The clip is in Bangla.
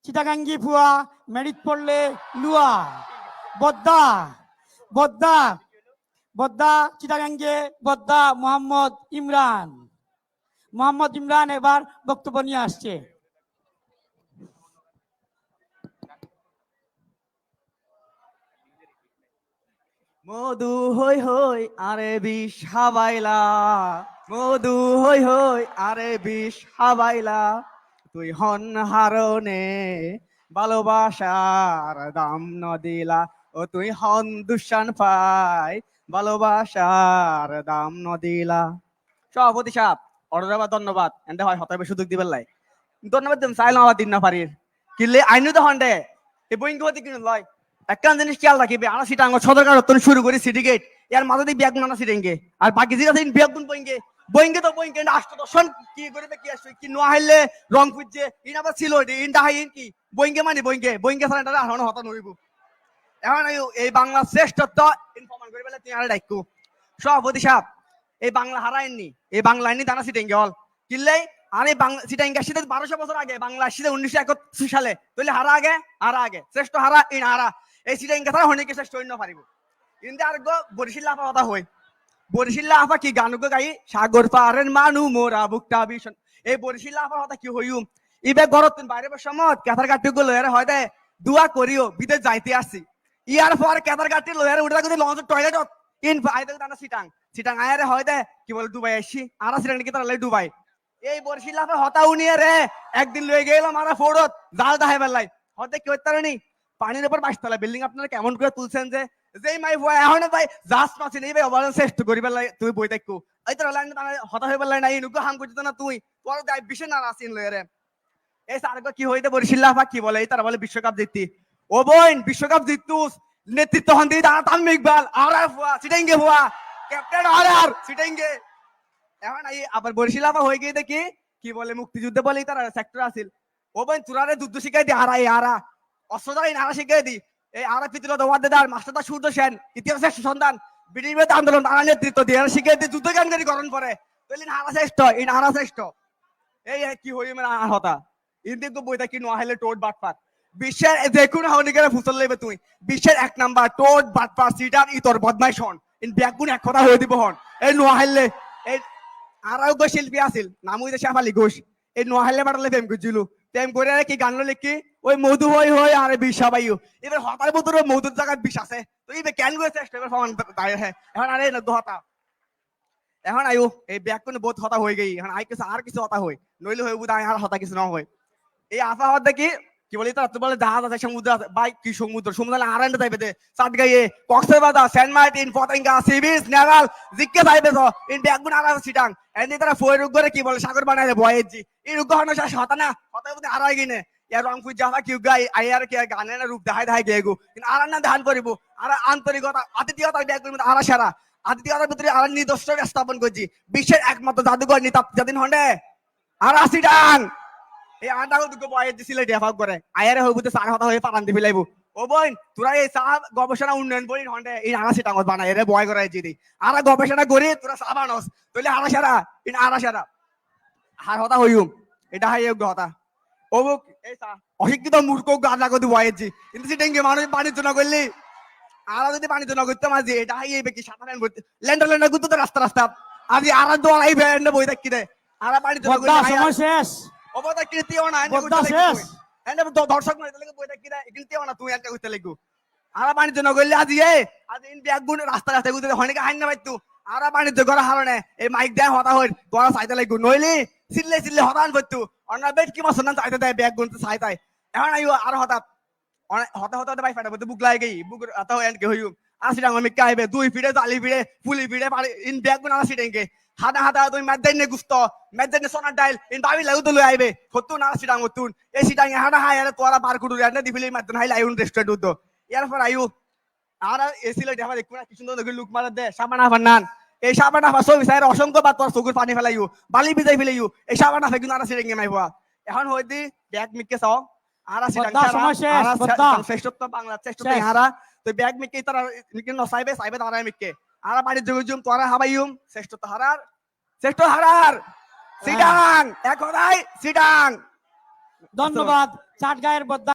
চিটাগাঙ্গি ফুয়া মেরিট পড়লে লুয়া বদ্দা বদ্দা বদ্দা চিটাগাঙ্গে বদ্দা মোহাম্মদ ইমরান এবার বক্তব্য নিয়ে আসছে। মধু হই হই আরে বিষ হাবাইলা, মধু হই হই আরে বিষ হাবাইলা, তুই হন হারনে ভালোবাসার দাম নদিলা, ও তুই হন দুঃসান পাই ভালোবাসার দাম নদিলা। সভাপতি সাহেব অর্ডার ধন্যবাদ এন্ড হয় হতাবে সুযোগ দিবেন লাই ধন্যবাদ দিন চাইলাম আবার দিন না পারি কিনলে আইনু তো হন্ডে এই বইঙ্গ হতে কিনে লয় একখান জিনিস খেয়াল রাখিবে আনা সিটাঙ্গ সদরকার রতন শুরু করি সিটি গেট ইয়ার মাথা দিয়ে ব্যাগ নানা সিটেঙ্গে আর বাকি যেটা দিন ব্যাগ গুন বইঙ্গে বইঙ্গে তো বইঙ্গে আষ্ট দর্শন কি করবে কি আসবে কি নোয়া হাইলে রং ফুজছে ইন আবার ছিল ইনটা হাই ইন কি বইঙ্গে মানে বইঙ্গে বইঙ্গে সারা আর হতা নড়িব এখন এই বাংলা শ্রেষ্ঠত্ব ইনফরমান করে বেলা তুমি আর ডাইকু সভাপতি সাহেব এই বাংলা হারায়নি এই বাংলা আইনি দানা সিটেঙ্গে হল কিনলে আর এই বাংলা সিটেঙ্গে আসছে 1200 বছর আগে বাংলা আসছে 1971 সালে তাহলে হারা আগে শ্রেষ্ঠ হারা ইন হারা এই সিটেঙ্গে তারা হনিকে শ্রেষ্ঠ অন্য পারিব কিন্তু আর গো বরিশিল্লা আপা কথা হই বরিশিল্লা আপা কি গান গো গাই সাগর পারের মানু মোরা বুকটা ভীষণ এই বরিশিল্লা আপার কথা কি হইম ইবে গরত বাইরে সময় কেতার কাটি গো লয়ারে হয় দে দুয়া করিও বিদেশ যাইতে আসছি ইয়ার পর কেতার কাটি লয়ারে উঠে থাকতে লঞ্চ টয়লেট ইন আইতে দানা সিটাং আয়ারে হয় দে কি বলে দুবাই আসছি আর সিটাং কি তারা লাই দুবাই এই বরিশিল্লা আপা হতা উনিয়ে রে একদিন লয়ে গেলাম আর ফোড়ত জাল দাহে বেলাই হতে কি হইতার নি পানির উপর 22 তলা বিল্ডিং আপনারা কেমন করে তুলছেন যে যেই মাই ভয় এখন ভাই জাস মাছি নেই ভাই অবদান শ্রেষ্ঠ করিবার লাই তুই বই দেখো এই তোর লাইন হতা হইবার লাই নাই নুকো হাম করছিস না তুই তোর দাই বিশে না আসিন লয়ে রে এই সারগো কি হইতে বরিশিল্লা আপা কি বলে এই তারা বলে বিশ্বকাপ জিততি ও বোন বিশ্বকাপ জিততুস নেতৃত্ব হন দিয়ে দাঁড়া তাম ইকবাল আর ফুয়া সিটেঙ্গে ফুয়া ক্যাপ্টেন আর সিটেঙ্গে এখন আবার বরিশিল্লা আপা হয়ে গিয়ে দেখি কি বলে মুক্তিযুদ্ধে বলে তারা সেক্টর আসিল ও বোন তুরারে যুদ্ধ শিখাই দি আরা অস্ত্রধারী নারা শিখাই দি এই আরা পিতৃ ওয়াদ্দেদার মাস্টারদা সূর্য সেন ইতিহাসের সন্ধান বিডিবিতে আন্দোলন তারা নেতৃত্ব দিয়ে শিখাই দি যুদ্ধ জ্ঞানকারী গঠন করে তাহলে নারা শ্রেষ্ঠ এই নারা শ্রেষ্ঠ এই কি হই মানে হতা ইন্দিকে বইটা কি নোয়া হইলে টোট বাটপাত বিশ্বের যে কোনো হাউনিকের ফুসল লইবে তুই বিশ্বের 1 নাম্বার টোট বাটপাত সিটার ইতর বদমাইশ হন ইন ব্যাগুন এক কথা হয়ে দিব হন এই নোয়া হইলে এই আরও গো শিল্পী আছিল নামুই যে শেফালি ঘোষ এই নোয়া হইলে বাড়লে প্রেম করছিল প্রেম করে কি গান লিখি ওই মধু হই হই আরে বিষ পাইও এবার হতার ভিতরে মধুর জায়গায় বিষ আছে তো এই কেন করে চেষ্টা করে ফমান এখন আরে না দোহাতা এখন আয়ু এই ব্যাগ কোনো বহুত হতা হয়ে গই এখন আই কিছু আর কিছু হতা হই নইলে হই বুদা আর হতা কিছু না হয় এই আফা হত দেখি কি বলি তার তো বলে জাহাজ আছে সমুদ্র আছে ভাই কি সমুদ্র আরান্ডা যাইবে দে সাত গাইয়ে Cox's Bazar Saint Martin Patenga sea beach naval জিকে যাইবে তো ইন ব্যাগ গুণ আর সিটাং এন্ড তারা ফয় রুগ করে কি বলে সাগর বানাইলে বয়েজি এই রুগ হন শেষ হতা না হতা বুদা আর গিনে ইয়ার রংপুর জাফা কি গাই আইয়ার কি গানে না রূপ দেখাই গেগু কিন্তু আরান্ডা ধান করিব আর আন্তরিকতা আতিথিয়তা ব্যাগ গুণ আর সারা আতিথিয়তার ভিতরে আর নিদর্শ স্থাপন করছি বিশ্বের একমাত্র জাদুঘর নিতাপ যেদিন হন্ডে আর আসিডাং এই আন্ডাগো দুটো বয়ে দিছিল ডেভাপ করে আয়ারে হইবুতে সার হতা হয়ে পারান দিবি লাইবো ও বোন তোরা এই চা গবেষণা উন্নয়ন বলি হন্ডে এই আরাসি টাঙ্গত বানাই রে বয় করে জিদি আর গবেষণা করি তোরা চা বানস তইলে আরাসারা ইন আরাসারা হার হতা হইউম এটা হাই যোগ্য হতা ও বুক এই চা অশিক্ষিত মূর্খ গাদা কদি বয়েছি কিন্তু সিটেঙ্গে মানুষ বাণিজ্য না করলি আর যদি বাণিজ্য না করতে মাঝে এটা হাই এই কি সাধারণ করতে ল্যান্ডার গুতো তো রাস্তা আজি আর দোয়াল আই ভেন্ড বই দেখি দে আর বাণিজ্য না করলি সময় শেষ অবতা কীর্তিও না বদ্দা শেষ এন্ড দর্শক নয় তাহলে বইটা কি কীর্তিও না তুই একটা কইতে লাগু আর বাণিজ্য না করলি আজি ইন ব্যাগ গুণ রাস্তা গুতে হনিকে হাইন না বাইতু আর বাণিজ্য করা হারনে এই মাইক দেয় হতা হই তোরা চাইতে লাগু নইলি চিল্লে হতান বইতু অন্য বেট কি মাছ না চাইতে দেয় ব্যাগ গুণ চাইতাই এখন আইও আর হতা হতা বাই ফাটা বুক লাগে গই বুক আতা এন্ড কে হইউ আসি ডাঙ্গ মিক আইবে দুই ফিড়ে জালি ফিড়ে ফুলি ফিড়ে ইন ব্যাগ গুণ আসি ডেঙ্গে হাদা তুই মেদেন নে গুস্ত মেদেন সোনা ডাইল ইন বাবি লাগু তো লই আইবে হতু না সিডাং হতুন এই সিডাং হাদা হাই আরে তোরা বার কুডু রে দিবিলি মেদেন হাই লাইউন রেস্টুরেন্ট উদ্দ ইয়ার পর আইউ আর এসি লাই দেখা দেখু না কি সুন্দর লুক মারা দে সাবানা ফান্নান এই সাবানা ফাসো বিসাইর অসংখ্য বার তোর চকুর পানি ফেলাইউ বালি বিজাই ফেলাইউ এই সাবানা ফেগুন আর সিডাং গে মাইবা এখন হই দি ব্যাগ মিককে চাও আর সিডাং সারা শ্রেষ্ঠত্ব বাংলা শ্রেষ্ঠত্ব হারা তো ব্যাগ মিককে তারা মিককে নসাইবে সাইবে তারা মিককে আর বাড়ি জুজুম তোরা হাবাইউম শ্রেষ্ঠত্ব হারার সিডাং এক হদাই সিডাং ধন্যবাদ চাটগাঁয়ের বদ্দা